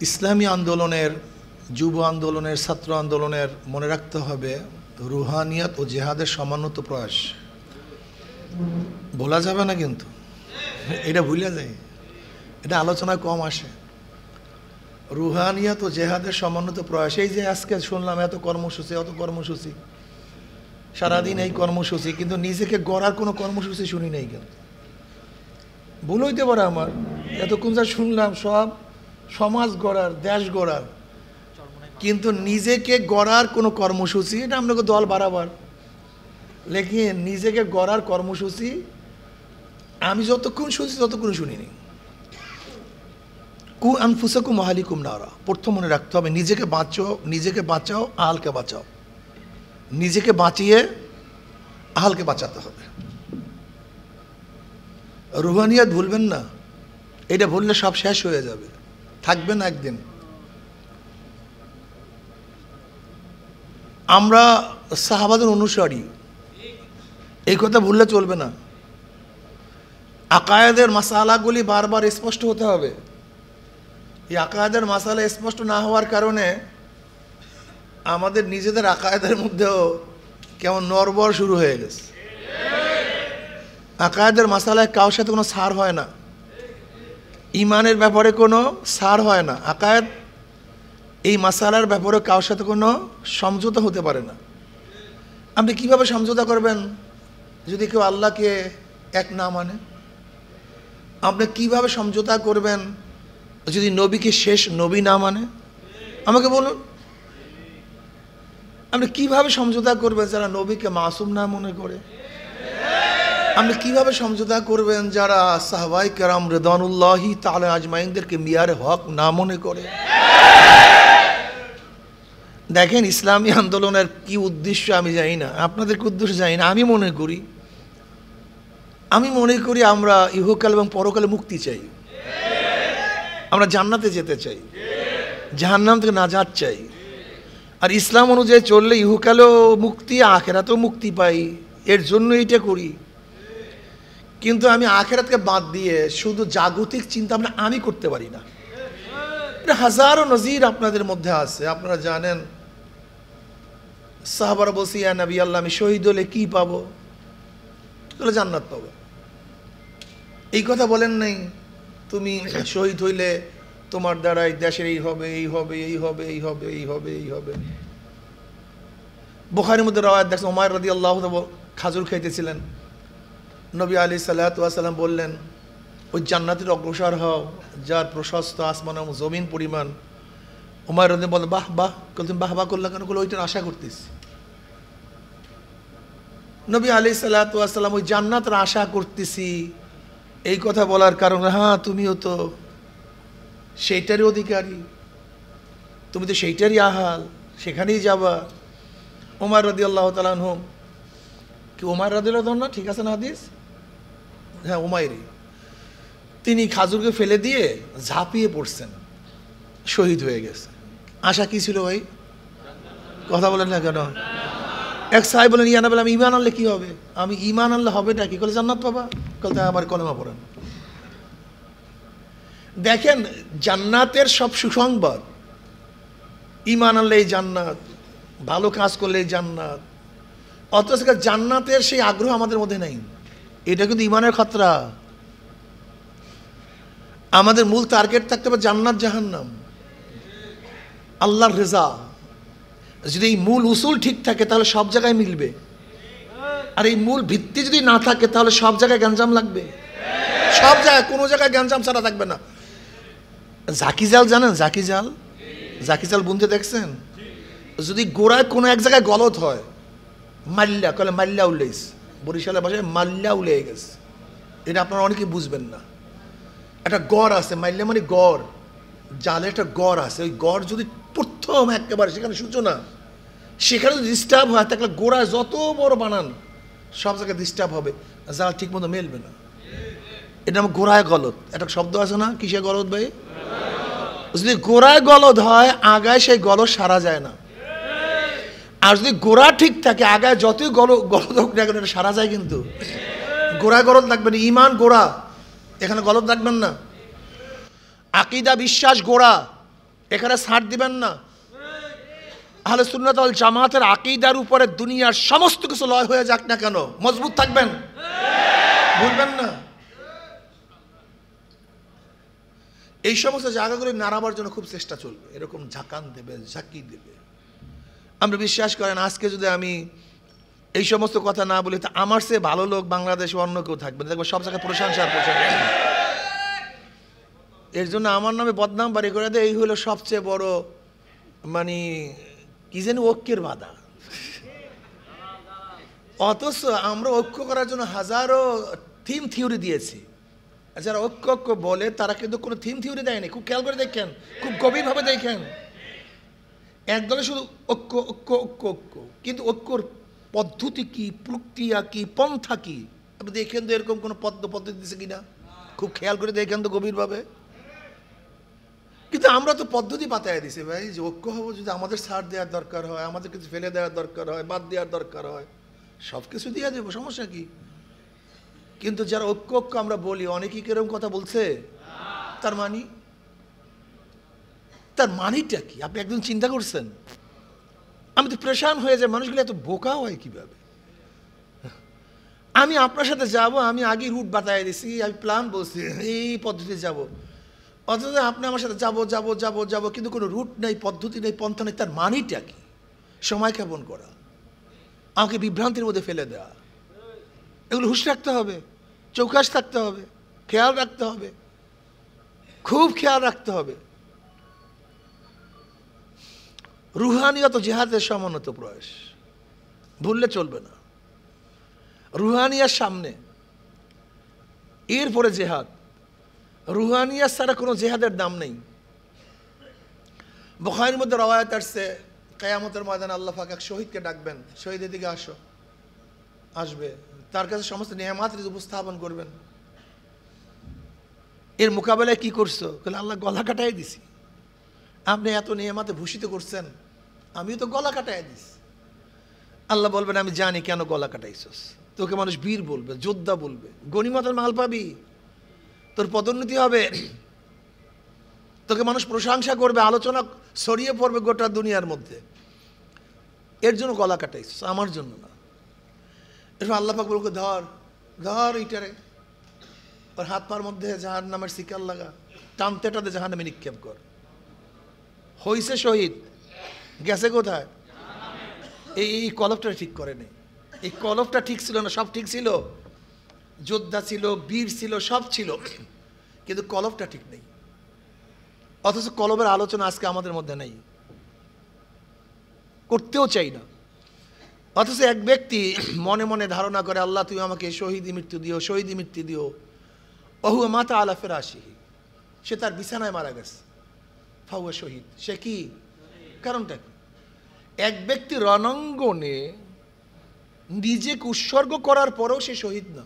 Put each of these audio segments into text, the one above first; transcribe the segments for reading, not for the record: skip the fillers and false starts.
ইসলামী আন্দোলনের, যুব আন্দোলনের, ছাত্র আন্দোলনের মনে রাখতে হবে রুহানিয়াত ও জেহাদের সমন্বিত প্রয়াস। বলা যাবে না কিন্তু, এটা ভুলে যায়, এটা আলোচনায় কম আসে। রুহানিয়াত ও জেহাদের সমন্বিত প্রয়াস। এই যে আজকে শুনলাম এত কর্মসূচি, সারাদিন এই কর্মসূচি, কিন্তু নিজেকে গড়ার কোনো কর্মসূচি শুনি নাই। কিন্তু ভুল হইতে পারে আমার, এতক্ষণ যা শুনলাম সব সমাজ গড়ার, দেশ গড়ার, কিন্তু নিজেকে গড়ার কোনো কর্মসূচি, এটা আপনাকে দল বাড়াবার লেকিন নিজেকে গড়ার কর্মসূচি আমি যতক্ষণ শুনছি ততক্ষণ শুনিনি। কু আনফুসাকুম আহলিকুম নারা, প্রথম মনে রাখতে হবে নিজেকে বাঁচাও আহলকে বাঁচাও, নিজেকে বাঁচিয়ে আহলকে বাঁচাতে হবে। রুহানিয়াত ভুলবেন না, এটা ভুললে সব শেষ হয়ে যাবে, থাকবে না একদিন। আমরা সাহাবাদের অনুসারী, এই কথা ভুললে চলবে না। আকায়েদের মাসালাগুলি বারবার স্পষ্ট হতে হবে। এই আকায়েদের মাসালা স্পষ্ট না হওয়ার কারণে আমাদের নিজেদের আকায়েদের মধ্যেও কেমন নড়বড় শুরু হয়ে গেছে। আকায়েদের মাসালায় কারোর সাথে কোনো ছাড় হয় না, ইমানের ব্যাপারে কোনো ছাড় হয় না। আকায়েদ এই মাসালার ব্যাপারে কারোর সাথে কোনো সমঝোতা হতে পারে না। আপনি কিভাবে সমঝোতা করবেন যদি কেউ আল্লাহকে এক না মানে? আপনি কিভাবে সমঝোতা করবেন যদি নবীকে শেষ নবী না মানে? আমাকে বলুন, আপনি কিভাবে সমঝোতা করবেন যারা নবীকে মাসুম না মনে করে? আপনি কিভাবে সমঝোতা করবেন যারা সাহাবাই কেরাম রিদওয়ানুল্লাহি তাআলা আজমাইনদেরকে মিয়ারে হক না মনে করে? দেখেন, ইসলামী আন্দোলনের কি উদ্দেশ্য আমি জানি না, আপনাদের কি উদ্দেশ্য জানি না। আমি মনে করি আমরা ইহকাল এবং পরকালে মুক্তি চাই, আমরা জান্নাতে যেতে চাই, জাহান্নাম থেকে নাজাত চাই। আর ইসলাম অনুযায়ী চললে ইহকালেও মুক্তি, আখেরাতেও মুক্তি পাই, এর জন্য এইটা করি। কিন্তু আমি আখেরাতকে বাদ দিয়ে শুধু জাগতিক চিন্তা আমি করতে পারি না। হাজারো নজির আপনাদের মধ্যে আছে। আপনারা জানেন সাহাবারা বলছি, ইয়া নবী আল্লাহ, আমি শহীদ হলে কি পাবো? তাহলে জান্নাত পাবো। এই কথা বলেন নাই, তুমি শহীদ হইলে তোমার দ্বারাই দেশের এই হবে, এই হবে, এই হবে, এই হবে, এই হবে, এই হবে। বুখারীর মধ্যে রাওয়ায়াত দেখছেন, উমাইর রাদিয়াল্লাহু তাআলা খাজুর খাইতেছিলেন, নবী আলাইহিস সালাতু ওয়াস সালাম বললেন, ওই জান্নাতের অগ্রসর হও যার প্রশস্ত আসমান এবং জমিন পরিমাণ। উমাইর রাদিয়াল্লাহু বলেন, বাহ বাহ, তুমি বাহ বাহ করলে কেন? ওইটার আশা করতেছি। নবী আলাইহিস সালাতু ওয়াস সালাম ওই জান্নাতের আশা করতেছি এই কথা বলার কারণে, হ্যাঁ তুমিও তো সেইটারই অধিকারী, তুমি তো সেইটারই আহাল, সেখানেই যাবা। উমাইর রাদিয়াল্লাহু তাআলা আনহু, কি উমাইর রাদিয়াল্লাহু তাআলা না? ঠিক আছে না হাদিস? হ্যাঁ, উমাইরই। তিনি খাজুরকে ফেলে দিয়ে ঝাঁপিয়ে পড়ছেন, শহীদ হয়ে গেছে। আশা কি ছিল ভাই? কথা বলেন না কেন? এক সাহেব বলেন, ইয়া নবী, আমি ঈমান আনলে কি হবে? আমি ঈমান আনলে হবেটা কি? বলে জান্নাত পাবা। বলতে আবার কলেমা পড়েন। দেখেন, জান্নাতের সব সুসংবাদ, ঈমান আনলে এই জান্নাত, ভালো কাজ করলে এই জান্নাত, অথচ জান্নাতের সেই আগ্রহ আমাদের মধ্যে নেই। এটা কিন্তু ঈমানের খতরা। আমাদের মূল টার্গেট থাকতে হবে জান্নাত জাহান্নাম, আল্লাহর রেজা। যদি এই মূল উসুল ঠিক থাকে তাহলে সব জায়গায় মিলবে, আর এই মূল ভিত্তি যদি না থাকে তাহলে সব জায়গায় গ্যাঞ্জাম লাগবে। সব জায়গায়, কোনো জায়গায় গ্যাঞ্জাম ছাড়া থাকবে না। জাকি জাল জানেন? জাকি জাল বুনতে দেখছেন? যদি গোড়ায় কোনো এক জায়গায় গলত হয়, মাল্লা কলে মাল্লা উল্লেস, বরিশালের ভাষায় মাল্লা উলে গেছে, এটা আপনারা অনেকেই বুঝবেন না। একটা গড় আছে, মাল্লা মানে গড়, জালে একটা গড় আছে। ওই গড় যদি প্রথম একেবারে সেখানে সূচনা, সেখানে যদি ডিস্টার্ব হয় তাহলে গোড়ায় যত বড় বানান সব জায়গায় ডিস্টার্ব হবে, জাল ঠিক মতো মেলবে না। এটা আমার গোড়ায় গলদ, একটা শব্দ আছে না? কিসে গলদ ভাই? যদি গোড়ায় গলদ হয় আগায় সেই গলদ সারা যায় না। আর যদি গোড়া ঠিক থাকে আগায় যতই গলদ হোক না কেন সারা যায়। কিন্তু গোড়ায় গলদ লাগবে না। ঈমান গোড়া, এখানে গলদ রাখবেন না। আকীদা বিশ্বাস গোড়া, এখানে ছাড় দিবেন না। আহলে সুন্নাত ওয়াল জামাতের আকীদার উপরে দুনিয়ার সমস্ত কিছু লয় হয়ে যাক না কেন, মজবুত থাকবেন, ভুলবেন না। এই সমস্ত জায়গাগুলি নাড়াবার জন্য খুব চেষ্টা চলবে, এরকম ঝাঁকান দেবে, ঝাঁকি দেবে। আমরা বিশ্বাস করেন আজকে যদি আমি এই সমস্ত কথা না বলি, তা আমার চেয়ে ভালো লোক বাংলাদেশে অন্য কেউ থাকবে না, দেখবো সব জায়গায় প্রশংসা আর প্রশংসা। এর জন্য আমার নামে বদনাম বাড়ি করে দেয়, এই হলো সবচেয়ে বড় মানে কি জানি ঐক্যের বাধা। অথচ আমরা ঐক্য করার জন্য হাজারো থিম থিওরি দিয়েছি, আর যারা ঐক্য ঐক্য বলে তারা কিন্তু কোনো থিম থিওরি দেয়নি। খুব খেয়াল করে দেখেন, খুব গভীরভাবে দেখেন, একদলে শুধু ঐক্য ঐক্য ঐক্য ঐক্য, কিন্তু ঐক্যর পদ্ধতি কি, প্রক্রিয়া কি, পন্থা কি, আপনি দেখেন তো এরকম কোনো পদ্ধতি দিচ্ছে কিনা, খুব খেয়াল করে দেখেন তো গভীরভাবে। কিন্তু আমরা তো পদ্ধতি পাতায় দিছি ভাই, যে ঐক্য হবো যদি আমাদের ছাড় দেওয়ার দরকার হয়, আমাদের কিছু ফেলে দেওয়ার দরকার হয়, বাদ দেওয়ার দরকার হয়, সব কিছু দিয়ে দেবো, সমস্যা কি। কিন্তু যারা ঐক্য ঐক্য আমরা বলি, অনেকেই কিরকম কথা বলছে, তার মানিটা কি আপনি একদিন চিন্তা করছেন? আমি তো প্রেশান হয়ে যায়, মানুষগুলো এত বোকা হয় কিভাবে। আমি আপনার সাথে যাব, আমি আগে রুট বাতায় দিছি, আমি প্ল্যান বলছি এই পদ্ধতিতে যাব, অথচ আপনি আমার সাথে যাব যাব যাব যাব, কিন্তু কোনো রুট নেই, পদ্ধতি নেই, পন্থা নেই। তার মানিটা কি? সময় ক্ষেপণ করা, আমাকে বিভ্রান্তির মধ্যে ফেলে দেওয়া। এগুলো হুঁশ রাখতে হবে, চৌকাশ থাকতে হবে, খেয়াল রাখতে হবে, খুব খেয়াল রাখতে হবে। রুহানিয়ত জিহাদের সমন্বিত প্রয়াস, ভুললে চলবে না। রুহানিয়ার সামনে, এরপরে জেহাদ। রুহানিয়ার ছাড়া কোনো জেহাদের দাম নেই। বুখারীর মধ্যে রওয়ায়াত আসছে, কিয়ামতের ময়দানে আল্লাহ পাক এক শহীদকে ডাকবেন, শহীদ এদিকে আসো, আসবে, তার কাছে সমস্ত নেয়ামাত উপস্থাপন করবেন। এর মোকাবেলায় কি করছো? বলে আল্লাহ গলা কাটাই দিছি। আপনি এত নেয়ামাতে ভূষিত করছেন, আমিও তো গলা কাটাই দিছি। আল্লাহ বলবেন আমি জানি কেন গলা কাটাইছস, তোকে মানুষ বীর বলবে, যোদ্ধা বলবে, গনিমতের মাল পাবি, তোর পদোন্নতি হবে, তোকে মানুষ প্রশংসা করবে, আলোচনা ছড়িয়ে পড়বে গোটা দুনিয়ার মধ্যে। এর জন্য গলা কাটাইছস, আমার জন্য না। এরপর আল্লাহ পাক বলবে ধর ধর এইটারে, ওর হাত পার মধ্যে জাহান্নামের শিকার লাগা, টানতে টানতে জাহান্নামে নিক্ষেপ কর। হইছে শহীদ, গেছে কোথায়? এই কলবটা ঠিক করে নেই, এই কলবটা ঠিক ছিল না, সব ঠিক ছিল, যোদ্ধা ছিল, বীর ছিল, সব ছিল, কিন্তু কলবটা ঠিক নেই। অথচ কলবের আলোচনা আজকে আমাদের মধ্যে নেই, করতেও চাই না। অথচ এক ব্যক্তি মনে মনে ধারণা করে আল্লাহ তুমি আমাকে শহীদি মৃত্যু দিও, শহীদি মৃত্যু দিও। অহু মাতা আলা ফিরাশিহি, সে তার বিছানায় মারা গেছে, ফাহুয়া শহীদ। সে কি কারণটা কি? এক ব্যক্তি রণাঙ্গনে নিজেকে উৎসর্গ করার পরেও সে শহীদ না,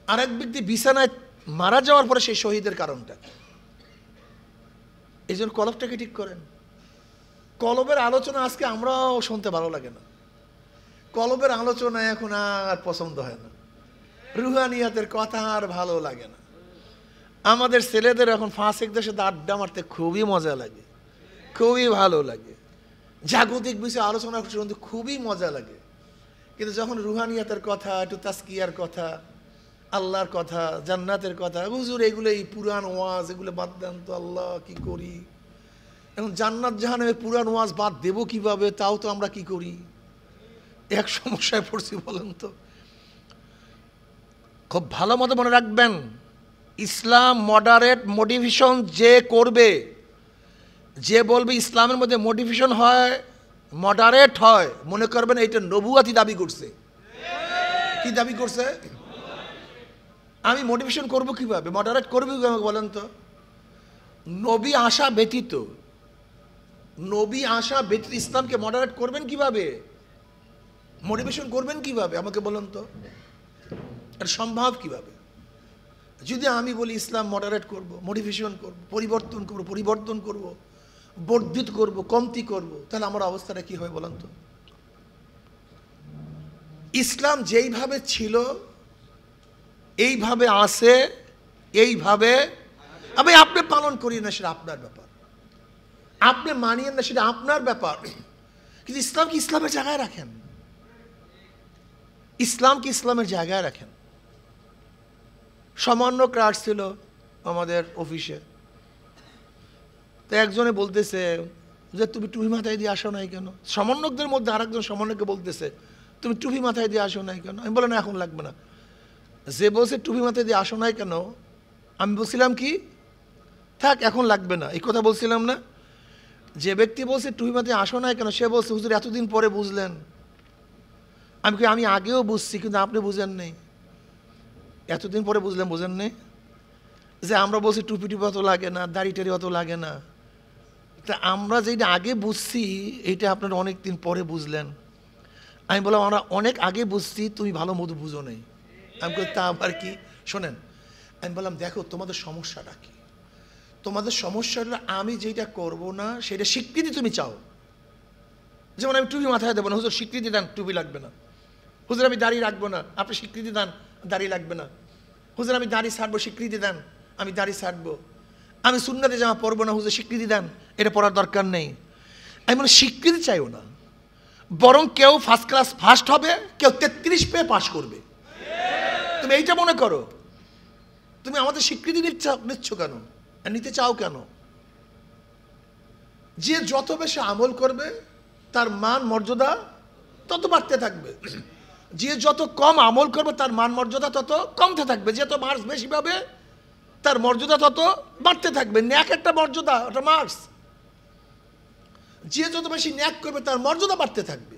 আর এক ব্যক্তি বিছানায় মারা যাওয়ার পরে সেই শহীদের কারণটা। এই জন্য কলবটাকে ঠিক করেন। কলবের আলোচনা আজকে আমরাও শুনতে ভালো লাগে না, কলবের আলোচনা এখন আর পছন্দ হয় না, রুহানিয়াতের কথা আর ভালো লাগে না। আমাদের ছেলেদের এখন ফাঁসেকদের সাথে আড্ডা মারতে খুবই মজা লাগে, খুবই ভালো লাগে, জাগতিক বিষয়ে আলোচনা শুনতে খুবই মজা লাগে। কিন্তু যখন রুহানিয়াতের কথা, একটু তাসকিয়ার কথা, আল্লাহর কথা, জান্নাতের কথা, হুজুর এগুলো এই পুরান ওয়াজ, এগুলো বাদ দেন তো, আল্লাহ কি করি এখন, জান্নাত জাহান্নামের পুরান ওয়াজ বাদ দেবো কিভাবে, তাও তো আমরা কি করি, এক সমস্যায় পড়ছি বলেন তো। খুব ভালো মতো মনে রাখবেন, ইসলাম মডারেট মডিফিকেশন যে করবে, যে বলবে ইসলামের মধ্যে মডিফিকেশন হয়, মডারেট হয়, মনে করবেন এইটা নবুয়াতি দাবি করছে। কি দাবি করছে? আমি মোটিভেশন করবো কিভাবে, মডারেট করবো কিভাবে বলেন তো? নবী আসা ব্যতীত, নবী আসা ব্যতীত ইসলামকে মডারেট করবেন কিভাবে, মোটিভেশন করবেন কিভাবে আমাকে বলেন তো? এটা সম্ভব কিভাবে? যদি আমি বলি ইসলাম মডারেট করব, মোটিভেশন করব, পরিবর্তন করব, বর্ধিত করব, কমতি করব, তাহলে আমার অবস্থাটা কি হয় বলেন তো? ইসলাম যেইভাবে ছিল, এইভাবে আছে, এইভাবে আমি আপনি পালন করি না, সেটা আপনার ব্যাপার। আপনি মানিয়েন না, সেটা আপনার ব্যাপার, কিন্তু ইসলামকে ইসলামের জায়গায় রাখেন, ইসলামকে ইসলামের জায়গায় রাখেন। সামান্য ক্রাশ ছিল আমাদের অফিসে, তো একজনে বলতেছে যে তুমি টুপি মাথায় দিয়ে আসো নাই কেন? সমন্বয়কদের মধ্যে আরেকজন সমন্বয়কে বলতেছে তুমি টুপি মাথায় দিয়ে আসো নাই কেন? আমি বললাম না, এখন লাগবে না। যে বলছে টুপি মাথায় দিয়ে আসো নাই কেন, আমি বলছিলাম কি থাক এখন লাগবে না, এই কথা বলছিলাম না? যে ব্যক্তি বলছে টুপি মাথায় আসো নাই কেন, সে বলছে হুজুর এতদিন পরে বুঝলেন। আমি আগেও বুঝছি, কিন্তু আপনি বুঝেন নেই। এতদিন পরে বুঝলেন, বুঝেন নেই যে আমরা বলছি টুপি টুপি অত লাগে না, দাড়ি টাড়ি অত লাগে না। তা আমরা যেটা আগে বুঝছি এইটা আপনারা অনেক দিন পরে বুঝলেন। আমি বললাম আমরা অনেক আগে বুঝছি, তুমি ভালো মতো বুঝো নেই। আমি বলি তা আবার কি? শোনেন, আমি বললাম দেখো তোমাদের সমস্যাটা কি? তোমাদের সমস্যা হলো আমি যেটা করব না সেটা স্বীকৃতি তুমি চাও। যেমন আমি টুপি মাথায় দেবো না, হুজুর স্বীকৃতি দেন টুপি লাগবে না। হুজুর আমি দাড়ি রাখবো না, আপনি স্বীকৃতি দেন দাড়ি লাগবে না। হুজুর আমি দাড়ি ছাড়বো, স্বীকৃতি দেন আমি দাড়ি ছাড়বো। আমি সুন্নাতে জামা পরবো না, হুজুর স্বীকৃতি দেন এটা পড়ার দরকার নেই। আমি মানে স্বীকৃতি চাইও না, বরং কেউ ফার্স্ট ক্লাস ফার্স্ট হবে, কেউ 33 পেয়ে পাশ করবে। তুমি এইটা মনে করো। তুমি আমাদের স্বীকৃতি নিচ্ছ কেন, নিতে চাও কেন? যে যত বেশি আমল করবে তার মান মর্যাদা তত বাড়তে থাকবে, যে যত কম আমল করবে তার মান মর্যাদা তত কমতে থাকবে। যে যত মার্কস বেশি পাবে তার মর্যাদা তত বাড়তে থাকবে। ন্যাক একটা মর্যাদা, ওটা মার্কস। যে যত বেশি ন্যাক করবে তার মর্যাদা বাড়তে থাকবে।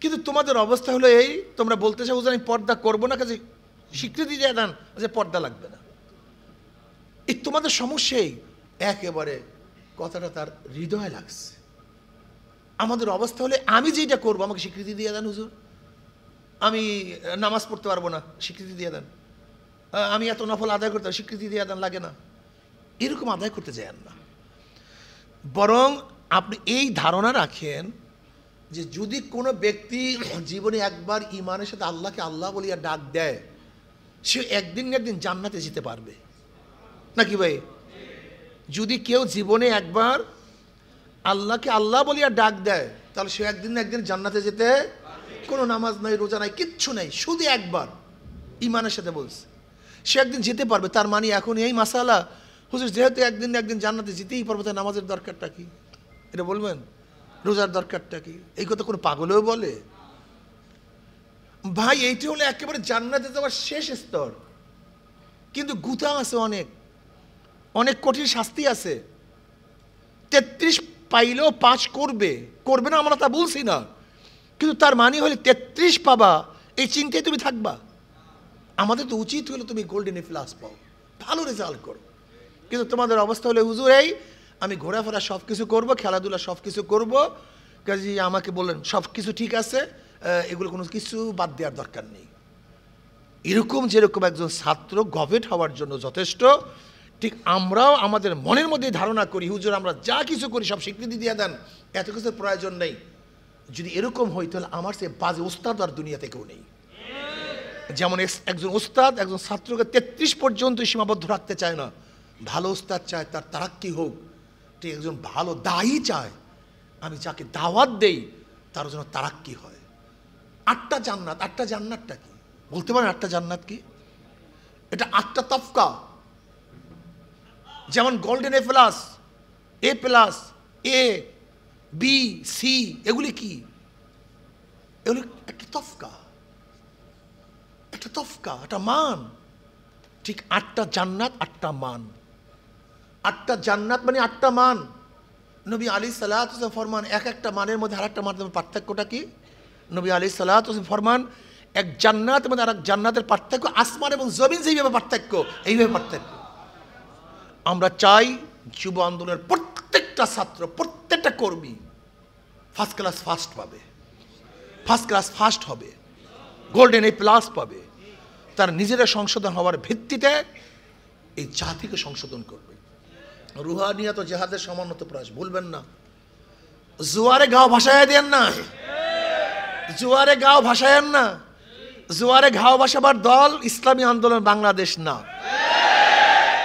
কিন্তু তোমাদের অবস্থা হলো এই, তোমরা বলতে চাও যে আমি পর্দা করবো না, কাজে স্বীকৃতি দিয়ে দেন যে পর্দা লাগবে না। এই তোমাদের সমস্যাই একেবারে কথাটা তার হৃদয়ে লাগছে। আমাদের অবস্থা হলে আমি যেটা করবো আমাকে স্বীকৃতি দিয়ে দেন হুজুর। আমি নামাজ পড়তে পারবো না, স্বীকৃতি দিয়ে দেন। আমি এত নফল আদায় করতে স্বীকৃতি দিয়ে দেন, লাগে না। এরকম আদায় করতে যান না, বরং আপনি এই ধারণা রাখেন যে যদি কোনো ব্যক্তি জীবনে একবার ইমানের সাথে আল্লাহকে আল্লাহ বলিয়া ডাক দেয়, সে একদিন না একদিন জান্নাতে যেতে পারবে, নাকি ভাই? যদি কেউ জীবনে একবার আল্লাহকে আল্লাহ বলিয়া ডাক দেয়, তাহলে সে একদিন না একদিন জান্নাতে যেতে, কোনো নামাজ নাই, রোজা নাই, কিচ্ছু নাই, শুধু একবার ইমানের সাথে বলছে, সে একদিন যেতে পারবে। তার মানে এখন এই মাসালা, হুজুর যেহেতু একদিন না একদিন জান্নাতে যেতেই পারবে, তাই নামাজের দরকারটা কি? এটা বলবেন? রোজার দরকারটা কি? এই কথা কোনো পাগলেও বলে? ভাই এইটি হলো একেবারে জান্নাতে যাওয়ার শেষ স্তর, কিন্তু গুথা আছে, অনেক অনেক কঠিন শাস্তি আছে। 33 পাইলেও 5 করবে না আমরা তা বলছি না, কিন্তু তার মানে হলে 33 পাবা এই চিন্তায় তুমি থাকবা। আমাদের তো উচিত হলো তুমি গোল্ডেন প্লাস পাও, ভালো রেজাল্ট করো। কিন্তু তোমাদের অবস্থা হলে হুজুর এই আমি ঘোরাফেরা সব কিছু করবো, খেলাধুলা সব কিছু করবো, কাজে আমাকে বললেন সব কিছু ঠিক আছে, এগুলো কোনো কিছু বাদ দেওয়ার দরকার নেই। এরকম যেরকম একজন ছাত্র গভর্নমেন্ট হওয়ার জন্য যথেষ্ট, ঠিক আমরাও আমাদের মনের মধ্যে ধারণা করি হুজুর আমরা যা কিছু করি সব স্বীকৃতি দিয়ে দেন, এত কিছুর প্রয়োজন নেই। যদি এরকম হয় তাহলে আমার সে বাজে ওস্তাদ আর দুনিয়াতে কেউ নেই। যেমন একজন ওস্তাদ একজন ছাত্রকে 33 পর্যন্ত সীমাবদ্ধ রাখতে চায় না, ভালো ওস্তাদ চায় তার তারাক্কি হোক। ঠিক একজন ভালো দায়ী চায় আমি যাকে দাওয়াত দেই তার জন্য তারাক্কি হয়। 8টা জান্নাত, 8টা জান্নাতটা কি বলতে পারেন? 8টা জান্নাত কি? এটা 8টা তফকা। যেমন golden A plus, A, B, C, এগুলি কি? এগুলি একটা তফকা, একটা মান। ঠিক 8টা জান্নাত, 8টা মান। 8টা জান্নাত মানে 8টা মান। নবী আলাইহিস সালাতু ওয়াস সালাম ফরমান এক একটা মানের মধ্যে আরেকটা মানের পার্থক্যটা কি? নবী আলাইহিস সালাতু ওয়াস সালাম ফরমান এক জান্নাতের মধ্যে আরেক জান্নাতের পার্থক্য আসমান এবং জমিন যেইভাবে পার্থক্য, এইভাবে পার্থক্য। আমরা চাই যুব আন্দোলনের প্রত্যেকটা ছাত্র, প্রত্যেকটা কর্মী ফার্স্ট ক্লাস ফার্স্ট হবে, গোল্ডেন এ প্লাস পাবে। তার নিজেরা সংশোধন হওয়ার ভিত্তিতে এই জাতিকে সংশোধন করবে। রুহানিয়াত ও জেহাদের সমন্বিত প্রয়াস ভুলবেন না। জোয়ারে গাও ভাসায় দেন না, জোয়ারে গাও ভাসায়েন না। জোয়ারে ঘাও ভাসাবার দল ইসলামী আন্দোলন বাংলাদেশ না,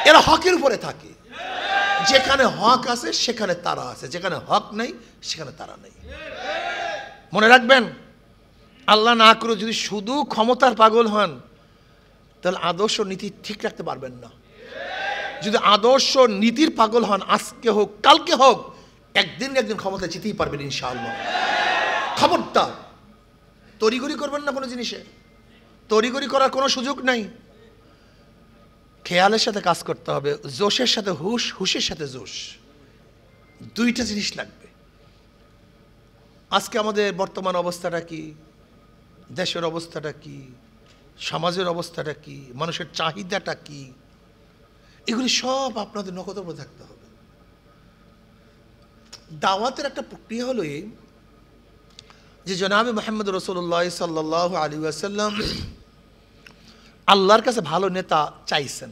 এরা হকের উপরে থাকে। যেখানে হক আছে সেখানে তারা আছে, যেখানে হক নেই সেখানে তারা নেই। মনে রাখবেন, আল্লাহ না করে যদি শুধু ক্ষমতার পাগল হন তাহলে আদর্শ নীতি ঠিক রাখতে পারবেন না। যদি আদর্শ নীতির পাগল হন, আজকে হোক কালকে হোক, একদিন একদিন ক্ষমতা জিতেই পারবেন ইনশাআল্লাহ। খবরদার তড়িঘড়ি করবেন না কোনো জিনিসে, তড়িঘড়ি করার কোনো সুযোগ নাই। খেয়ালের সাথে কাজ করতে হবে, জোশের সাথে হুশ, হুশের সাথে জোশ, দুইটা জিনিস লাগবে। আজকে আমাদের বর্তমান অবস্থাটা কি, দেশের অবস্থাটা কি, সমাজের অবস্থাটা কি, মানুষের চাহিদাটা কি, এগুলি সব আপনাদের নখদর্পণ থাকতে হবে। দাওয়াতের একটা প্রক্রিয়া হলো এই যে জনাবে মুহাম্মদ রাসূলুল্লাহ সাল্লাল্লাহু আলাইহি ওয়াসাল্লাম আল্লাহর কাছে ভালো নেতা চাইছেন।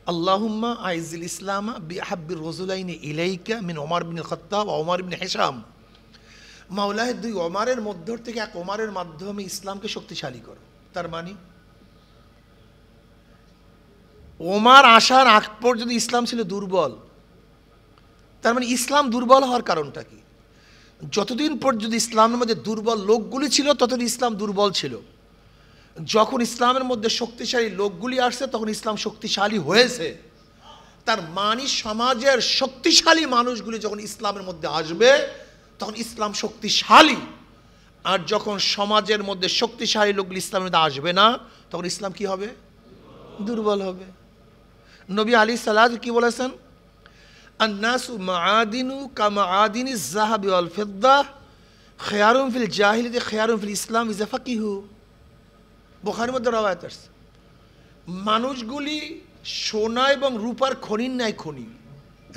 আল্লাহুম্মা আইজিল ইসলামা বিআহাব্বির রাজুলাইনি ইলাইকা মিন ওমর বিন খাত্তাব ওয়া ওমর বিন হিশাম। মাওলায় দুই ওমরের মধ্য থেকে এক ওমরের মাধ্যমে ইসলামকে শক্তিশালী করো। তার মানে ওমর আসার আগ পর্যন্ত ইসলাম ছিল দুর্বল। তার মানে ইসলাম দুর্বল হওয়ার কারণটা কি? যতদিন পর্যন্ত ইসলামের মধ্যে দুর্বল লোকগুলি ছিল ততদিন ইসলাম দুর্বল ছিল। যখন ইসলামের মধ্যে শক্তিশালী লোকগুলি আসছে তখন ইসলাম শক্তিশালী হয়েছে। তার মানে সমাজের শক্তিশালী মানুষগুলি যখন ইসলামের মধ্যে আসবে তখন ইসলাম শক্তিশালী। আর যখন সমাজের মধ্যে শক্তিশালী লোকগুলি ইসলামের মধ্যে আসবে না তখন ইসলাম কি হবে? দুর্বল হবে। নবী আলাইহিস সালাম কি বলেছেন? আন-নাসু মাআদিনু কামাআদিনিজ যাহাবি ওয়াল ফিদ্দা খিয়ারুম ফিল জাহিলিয়াতি খিয়ারুম ফিল ইসলাম ইযা ফাকিহু। বুখারীর মধ্যে রওয়ায়াত আছে, মানুষগুলি সোনা এবং রূপার খনির ন্যায় খনি।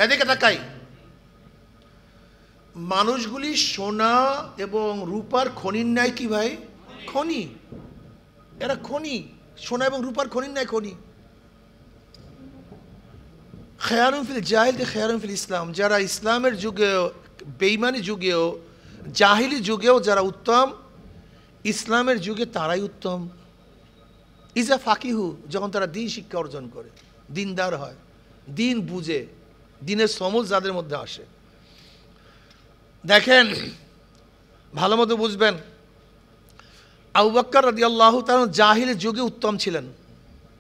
এদিকে তাকাই, মানুষগুলি সোনা এবং রূপার খনির ন্যায় কি ভাই? খনি। এরা খনি, সোনা এবং রূপার খনির ন্যায় খনি। খেয়ারুম ফিল জাহিলিয়াতি খেয়ারুম ফিল ইসলাম, যারা ইসলামের যুগেও বেঈমানি যুগেও জাহিলি যুগেও যারা উত্তম, ইসলামের যুগে তারাই উত্তম। ইজা ফাকিহু, যখন তারা দিন শিক্ষা অর্জন করে, দিনদার হয়, দিন বুঝে, দিনের সমজ যাদের মধ্যে আসে। দেখেন ভালো মতো বুঝবেন, আবু বকর রাদিয়াল্লাহু তাআলা জাহিলি যুগে উত্তম ছিলেন,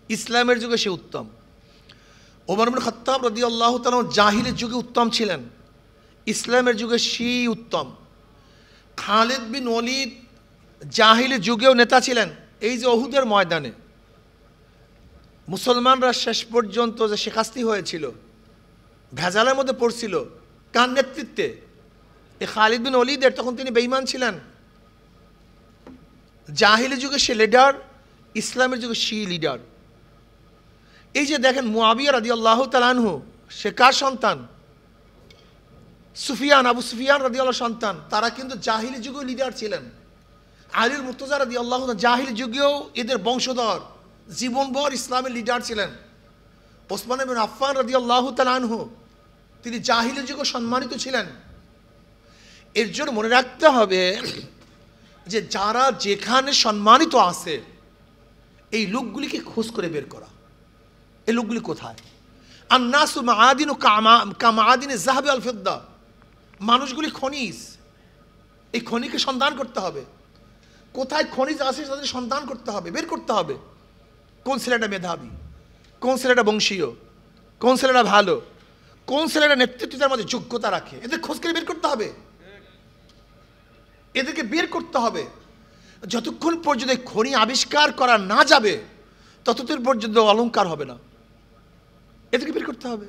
ইসলামের যুগে সে উত্তম। ওমর ইবনে খাত্তাব রাদিয়াল্লাহু তাআলা জাহিলি যুগে উত্তম ছিলেন, ইসলামের যুগে সেই উত্তম। খালিদ বিন ওয়ালিদ জাহিলি যুগেও নেতা ছিলেন। এই যে উহুদের ময়দানে মুসলমানরা শেষ পর্যন্ত যে শেখাস্তি হয়েছিল, ভেজালের মধ্যে পড়ছিল, কার নেতৃত্বে? এই খালিদ বিন ওয়ালিদের। তখন তিনি বেঈমান ছিলেন। জাহিলি যুগে সে লিডার, ইসলামের যুগে সে লিডার। এই যে দেখেন মুআবিয়া রাদিয়াল্লাহু তাআলা আনহু, সে কার সন্তান? সুফিয়ান, আবু সুফিয়ান রাদিয়াল্লাহু সন্তান। তারা কিন্তু জাহিলি যুগেও লিডার ছিলেন। আলীর মুর্তজা রাদিয়াল্লাহু তাআলা জাহিলি যুগেও এদের বংশধর, জীবনভর ইসলামের লিডার ছিলেন। ওসমান ইবনে আফফান রাদিয়াল্লাহু তাআলা আনহু, তিনি জাহিলি যুগে সম্মানিত ছিলেন। এর জন্য মনে রাখতে হবে যে যারা যেখানে সম্মানিত আছে এই লোকগুলিকে খোঁজ করে বের করা। এই লোকগুলি কোথায়? আন-নাসু মাআদিনু কামাআদিনিজ যাহাবি ওয়াল ফিদ্দা, মানুষগুলি খনিজ, এই খনিকে সন্ধান করতে হবে। কোথায় খনিজ আছে তাদের সন্ধান করতে হবে, বের করতে হবে। কোন ছেলেটা মেধাবী, কোন ছেলেটা বংশীয়, কোন ছেলেটা ভালো, কোন ছেলেটা নেতৃত্বের মধ্যে যোগ্যতা রাখে, এদের খোঁজ করে বের করতে হবে। এদেরকে বের করতে হবে। যতক্ষণ পর্যন্ত খনি আবিষ্কার করা না যাবে ততদিন পর্যন্ত অলংকার হবে না। এদেরকে বের করতে হবে।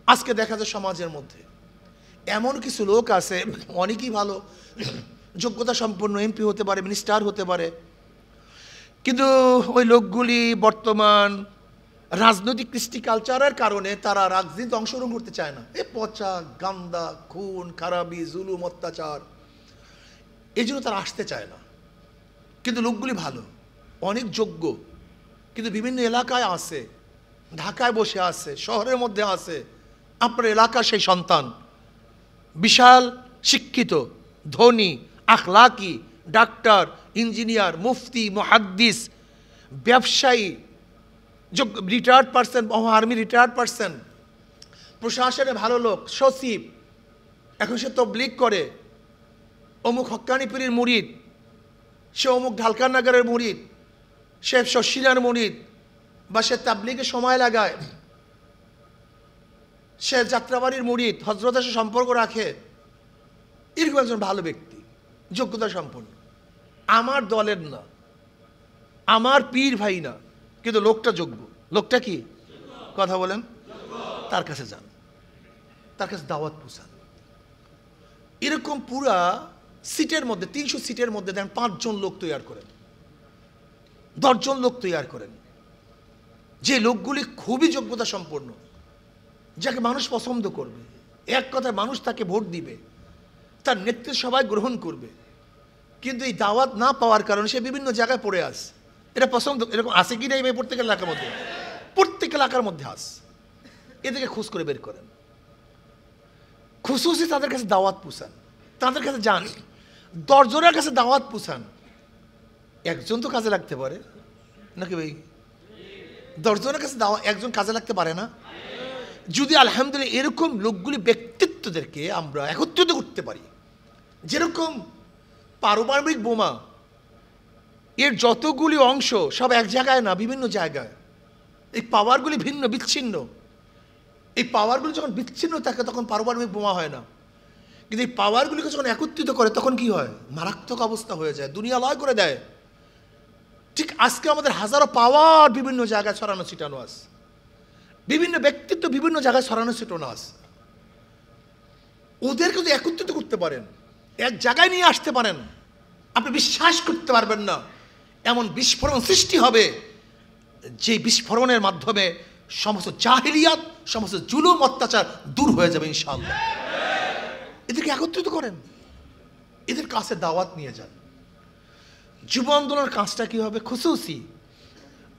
আজকে দেখা যায় সমাজের মধ্যে এমন কিছু লোক আছে, অনেকেই ভালো, যোগ্যতা সম্পন্ন, এমপি হতে পারে, মিনিস্টার হতে পারে, কিন্তু ওই লোকগুলি বর্তমান রাজনৈতিক কৃষ্টি কালচারের কারণে তারা রাজনীতিতে অংশগ্রহণ করতে চায় না। এ পচা, গান্দা, খুন খারাপি, জুলুম, অত্যাচার, এই জন্য তারা আসতে চায় না। কিন্তু লোকগুলি ভালো, অনেক যোগ্য, কিন্তু বিভিন্ন এলাকায় আছে, ঢাকায় বসে আছে, শহরের মধ্যে আছে। আপনার এলাকার সেই সন্তান বিশাল শিক্ষিত, ধনী, আখলাকি, ডাক্তার, ইঞ্জিনিয়ার, মুফতি, মুহাদ্দিস, ব্যবসায়ী, retired person, army retired person, প্রশাসনে ভালো লোক, সচিব, এখন সে তবলিগ করে, অমুক হক্কানি পীরের মুরিদ, সে অমুক ঢালকানগরের মুরিদ, সে শশিনার মুরিদ, বা সে তাবলিগে সময় লাগায়, সে যাত্রাবাড়ির মুরিদ, হজরতের সাথে সম্পর্ক রাখে, এরকম একজন ভালো ব্যক্তি, যোগ্যতা সম্পন্ন, আমার দলের না, আমার পীর ভাই না, কিন্তু লোকটা যোগ্য। লোকটা কি? কথা বলেন। তার কাছে যান, তার কাছে দাওয়াত পৌঁছান। এরকম পুরা সিটের মধ্যে 300 সিটের মধ্যে দেন 5 জন লোক তৈরি করেন, 10 জন লোক তৈরি করেন, যে লোকগুলি খুবই যোগ্যতা সম্পন্ন, যাকে মানুষ পছন্দ করবে, এক কথায় মানুষ তাকে ভোট দিবে, তার নেতৃত্ব সবাই গ্রহণ করবে। কিন্তু এই দাওয়াত না পাওয়ার কারণে সে বিভিন্ন জায়গায় পড়ে আস। এটা পছন্দ, এরকম আছে কি না এই প্রত্যেক এলাকার মধ্যে? প্রত্যেক এলাকার মধ্যে আস। এদেরকে খোঁজ করে বের করেন, খুশুসি তাদের কাছে দাওয়াত পৌঁছান, তাদের কাছে যান, 10 জনের কাছে দাওয়াত পৌঁছান। একজন তো কাজে লাগতে পারে নাকি ভাই? 10 জনের কাছে একজন কাজে লাগতে পারে না? যদি আলহামদুলিল্লাহ এরকম লোকগুলি ব্যক্তিত্বদেরকে আমরা একত্রিত করতে পারি, যেরকম পারমাণবিক বোমা, এর যতগুলি অংশ সব এক জায়গায় না, বিভিন্ন জায়গায়, এই পাওয়ারগুলি ভিন্ন বিচ্ছিন্ন। এই পাওয়ারগুলি যখন বিচ্ছিন্ন থাকে তখন পারমাণবিক বোমা হয় না, কিন্তু এই পাওয়ারগুলিকে যখন একত্রিত করে তখন কি হয়? মারাত্মক অবস্থা হয়ে যায়, দুনিয়া লয় করে দেয়। ঠিক আজকে আমাদের হাজারো পাওয়ার বিভিন্ন জায়গায় ছড়ানো ছিটানো আছে, বিভিন্ন ব্যক্তিত্ব বিভিন্ন জায়গায় ছড়ানো ছিটানো আছে। ওদেরকে যদি একত্রিত করতে পারেন, এক জায়গায় নিয়ে আসতে পারেন, আপনি বিশ্বাস করতে পারবেন না এমন বিস্ফোরণ সৃষ্টি হবে, যে বিস্ফোরণের মাধ্যমে সমস্ত জাহিলিয়াত, সমস্ত জুলুম অত্যাচার দূর হয়ে যাবে ইনশাআল্লাহ। এদেরকে একত্রিত করেন, এদের কাছে দাওয়াত নিয়ে যান। যুব আন্দোলনের কাজটা কি হবে? খুশুসি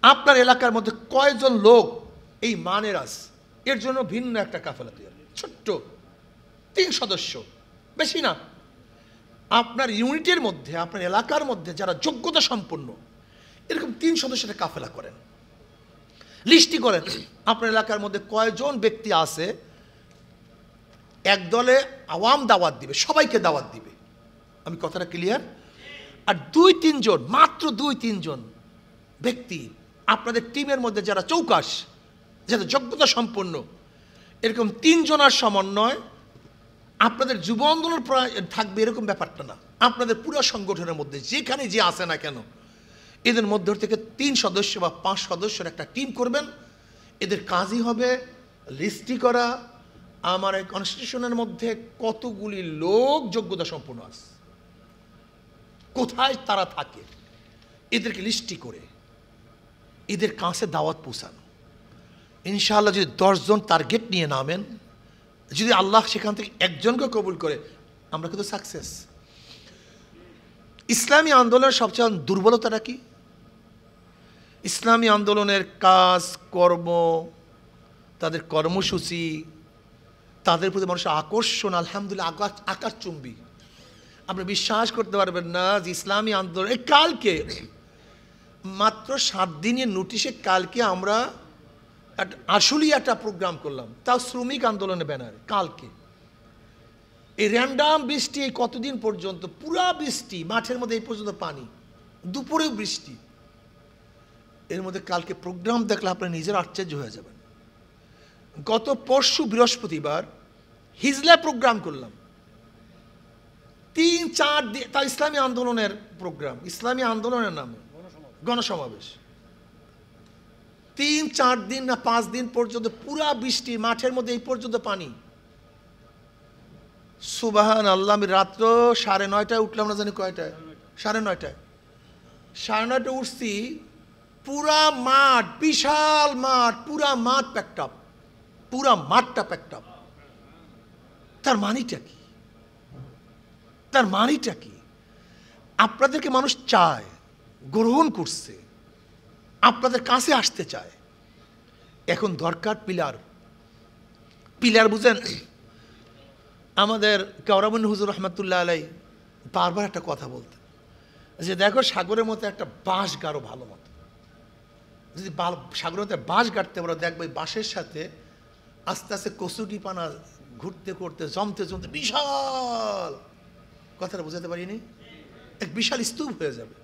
আপনার এলাকার মধ্যে কয়জন লোক এই মানের আস, এর জন্য ভিন্ন একটা কাফেলা তৈরি, ছোট্ট 3 সদস্য, বেশি না। আপনার ইউনিটের মধ্যে, আপনার এলাকার মধ্যে যারা যোগ্যতা সম্পন্ন, এরকম 3 সদস্যের কাফেলা করেন, লিস্টি করেন আপনার এলাকার মধ্যে কয়জন ব্যক্তি আছে। এক দলে আওয়াম দাওয়াত দিবে, সবাইকে দাওয়াত দিবে, আমি কথাটা ক্লিয়ার? আর 2-3 জন, মাত্র 2-3 জন ব্যক্তি আপনাদের টিমের মধ্যে যারা চৌকাশ, যারা যোগ্যতা সম্পন্ন, এরকম 3 জনের সমন্বয় আপনাদের যুব আন্দোলন থাকবে এরকম ব্যাপারটা না। আপনাদের পুরো সংগঠনের মধ্যে যেখানে যে আসে না কেন, এদের মধ্য থেকে 3 সদস্য বা 5 সদস্যের একটা টিম করবেন। এদের কাজই হবে লিস্টি করা, আমার এই কনস্টিটিউশনের মধ্যে কতগুলি লোক যোগ্যতা সম্পন্ন আছে, কোথায় তারা থাকে, এদেরকে লিস্টি করে এদের কাছে দাওয়াত পৌঁছানো। ইনশাআল্লাহ যদি 10 জন টার্গেট নিয়ে নামেন, যদি আল্লাহ সেখান থেকে একজনকে কবুল করে, আমরা কিন্তু সাকসেস। ইসলামী আন্দোলনের সবচেয়ে দুর্বলতাটা কি? ইসলামী আন্দোলনের কাজ কর্ম, তাদের কর্মসূচি, তাদের প্রতি মানুষের আকর্ষণ আলহামদুলিল্লাহ আকাশচুম্বী। আপনি বিশ্বাস করতে পারবেন না যে ইসলামী আন্দোলন কালকে মাত্র 7 দিনের নোটিশে কালকে আমরা আসলেই একটা প্রোগ্রাম করলাম, তাও শ্রমিক আন্দোলনের ব্যানারে। কালকে এই র্যান্ডাম বৃষ্টি, এই কতদিন পর্যন্ত পুরা বৃষ্টি, মাঠের মধ্যে এই পর্যন্ত পানি, দুপুরেও বৃষ্টি, এর মধ্যে কালকে প্রোগ্রাম দেখলে আপনি নিজের আশ্চর্য হয়ে যাবেন। গত পরশু বৃহস্পতিবার হিজলা প্রোগ্রাম করলাম, 3-4 দিন, তা ইসলামী আন্দোলনের প্রোগ্রাম, ইসলামী আন্দোলনের নামে গণসমাবেশ। 3-4 দিন না 5 দিন পর্যন্ত পুরা বৃষ্টি, মাঠের মধ্যে এই পর্যন্ত পানি। সুবহান আল্লাহ। আমি রাত্র 9:30 উঠলাম, না জানি কয়টায়, 9:30 9:30 উঠছি, পুরা মাঠ, বিশাল মাঠ, পুরা মাঠ প্যাকড আপ, পুরা মাঠটা প্যাকড আপ। তার মানিটা কি? তার মানিটা কি? আপনাদেরকে মানুষ চায়, গ্রহণ করছে, আপনাদের কাছে আসতে চায়। এখন দরকার পিলার। পিলার বুঝেন? আমাদের কাওরামুন হুজুর রহমতুল্লাহ আলাই বারবার একটা কথা বলতেন যে দেখো, সাগরের মতো একটা বাঁশ গাঢ় ভালো মতো, যদি সাগরতে বাঁশ গাঁটতে পারো, দেখবে বাঁশের সাথে আস্তে আস্তে কচুটি পানা ঘুরতে করতে জমতে জমতে বিশাল, কথাটা বোঝাতে পারিনি, এক বিশাল স্তূপ হয়ে যাবে।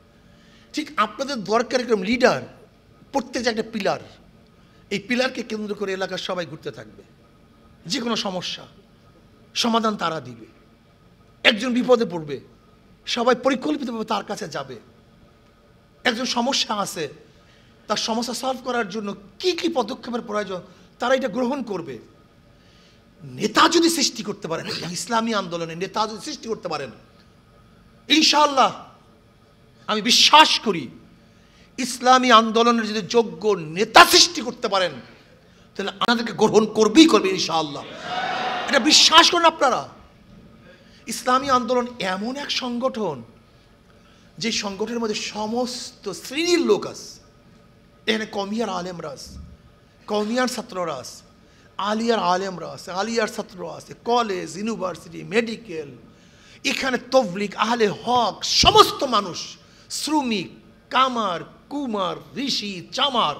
ঠিক আপনাদের দরকার এরকম লিডার, প্রত্যেক একটা পিলার, এই পিলারকে কেন্দ্র করে এলাকার সবাই ঘুরতে থাকবে। যে কোনো সমস্যা সমাধান তারা দিবে। একজন বিপদে পড়বে, সবাই পরিকল্পিতভাবে তার কাছে যাবে। একজন সমস্যা আছে, তার সমস্যা সলভ করার জন্য কি কি পদক্ষেপের প্রয়োজন তারা এটা গ্রহণ করবে। নেতা যদি সৃষ্টি করতে পারেন, ইসলামী আন্দোলনে নেতা যদি সৃষ্টি করতে পারেন, ইনশাআল্লাহ আমি বিশ্বাস করি ইসলামী আন্দোলনের যদি যোগ্য নেতা সৃষ্টি করতে পারেন, তাহলে আমাদেরকে গ্রহণ করবেই করবে ইনশাআল্লাহ। এটা বিশ্বাস করেন আপনারা। ইসলামী আন্দোলন এমন এক সংগঠন, যে সংগঠনের মধ্যে সমস্ত শ্রেণীর লোক আছে। এখানে কমিয়ার আলেমরা আছে, কমিয়ার ছাত্ররা আছে, আলিয়ার আলেমরা আছে, আলিয়ার ছাত্ররা আছে, কলেজ, ইউনিভার্সিটি, মেডিকেল, এখানে তবলিগ, আহলে হক, সমস্ত মানুষ, শ্রমিক, কামার, কুমার, ঋষি, চামার,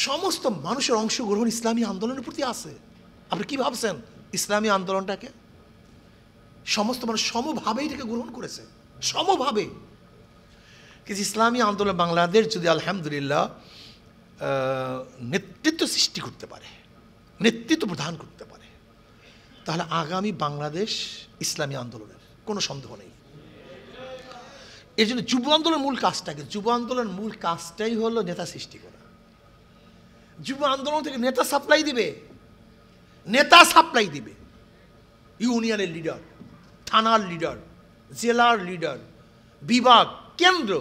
সমস্ত মানুষের অংশগ্রহণ ইসলামী আন্দোলনের প্রতি আছে। আপনি কি ভাবছেন ইসলামী আন্দোলনটাকে? সমস্ত মানুষ সমভাবে এটাকে গ্রহণ করেছে, সমভাবে। কিন্তু ইসলামী আন্দোলন বাংলাদেশ যদি আলহামদুলিল্লাহ নেতৃত্ব সৃষ্টি করতে পারে, নেতৃত্ব প্রদান করতে পারে, তাহলে আগামী বাংলাদেশ ইসলামী আন্দোলনের কোনো সন্দেহ নেই। এর জন্য যুব আন্দোলনের মূল কাজটাকে, যুব আন্দোলনের মূল কাজটাই হলো নেতা সৃষ্টি করা। যুব আন্দোলন থেকে নেতা সাপ্লাই দিবে, নেতা সাপ্লাই দিবে। ইউনিয়নের লিডার, থানার লিডার, জেলার লিডার, বিভাগ, কেন্দ্র,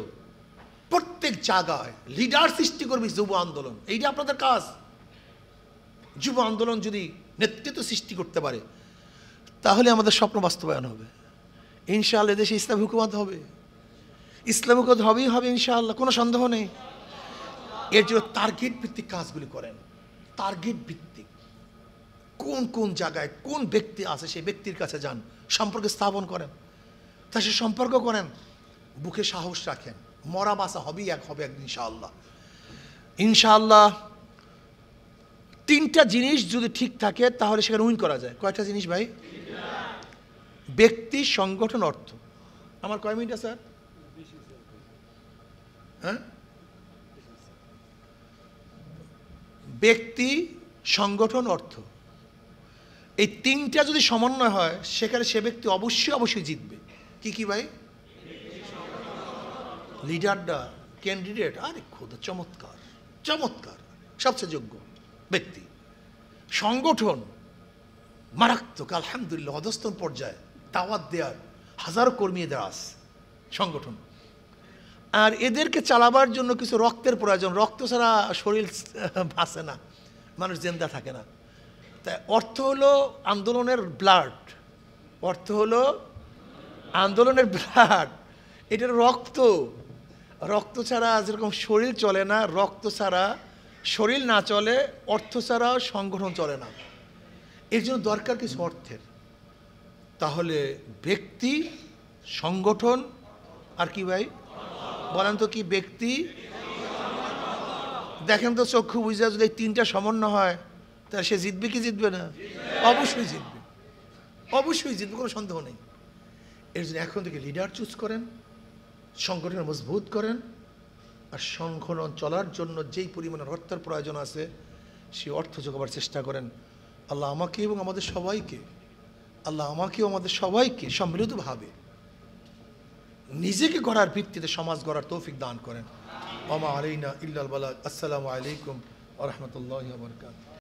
প্রত্যেক জায়গায় লিডার সৃষ্টি করবে যুব আন্দোলন। এইটা আপনাদের কাজ। যুব আন্দোলন যদি নেতৃত্ব সৃষ্টি করতে পারে, তাহলে আমাদের স্বপ্ন বাস্তবায়ন হবে ইনশাআল্লাহ। দেশে ইসলামী হুকুমত হবে, ইসলামী হুকুমত হবেই হবে ইনশাআল্লাহ, কোনো সন্দেহ নেই। এর জন্য টার্গেট ভিত্তিক কাজগুলি করেন, টার্গেট ভিত্তিক। কোন কোন জায়গায় কোন ব্যক্তি আছে সেই ব্যক্তির কাছে যান, সম্পর্ক স্থাপন করেন, তার সাথে সম্পর্ক করেন, বুকে সাহস রাখেন। মরা বাসা হবেই এক হবে একদিন ইনশাআল্লাহ। ইনশাআল্লাহ তিনটা জিনিস যদি ঠিক থাকে তাহলে সেখানে উইন করা যায়। কয়টা জিনিস ভাই? ব্যক্তি, সংগঠন, অর্থ। আমার কয় মিনিট স্যার? হ্যাঁ, ব্যক্তি, সংগঠন, অর্থ, এই তিনটা যদি সমন্বয় হয় সেখানে সে ব্যক্তি অবশ্যই অবশ্যই জিতবে। কি কি ভাই? লিডারটা, ক্যান্ডিডেট, আরে খোদা, চমৎকার চমৎকার, সবচেয়ে যোগ্য ব্যক্তি। সংগঠন মারাত্মক, আলহামদুলিল্লাহ অধস্তন পর্যায়ে দাওয়াত দেওয়ার হাজারো কর্মী এদের আছে সংগঠন। আর এদেরকে চালাবার জন্য কিছু রক্তের প্রয়োজন, রক্ত ছাড়া শরীর বাঁচে না, মানুষ জিন্দা থাকে না। তাই অর্থ হলো আন্দোলনের ব্লাড, অর্থ হলো আন্দোলনের ব্লাড, এটার রক্ত। রক্ত ছাড়া যেরকম শরীর চলে না, রক্ত ছাড়া শরীর না চলে, অর্থ ছাড়াও সংগঠন চলে না। এর জন্য দরকার কিছু অর্থের। তাহলে ব্যক্তি, সংগঠন আর কি ভাই বলেন তো? কি ব্যক্তি? দেখেন তো চক্ষু বুঝা যদি এই তিনটা সমন্বয় হয় তাহলে সে জিতবে কি জিতবে না? অবশ্যই জিতবে, অবশ্যই জিতবে, কোনো সন্দেহ নেই। এর জন্য এখন থেকে লিডার চুজ করেন, সংগঠন মজবুত করেন, আর সংগঠন চলার জন্য যেই পরিমাণের অর্থের প্রয়োজন আছে সেই অর্থ যোগাবার চেষ্টা করেন। আল্লাহ আমাকে এবং আমাদের সবাইকে, আল্লাহ আমাকেও আমাদের সবাইকে সম্মিলিতভাবে নিজেকে গড়ার ভিত্তিতে সমাজ গড়ার তৌফিক দান করেন। ওয়া মা আলাইনা ইল্লাল বালাগ। আসসালামু আলাইকুম ওয়া রাহমাতুল্লাহি ওয়া বারাকাতুহু।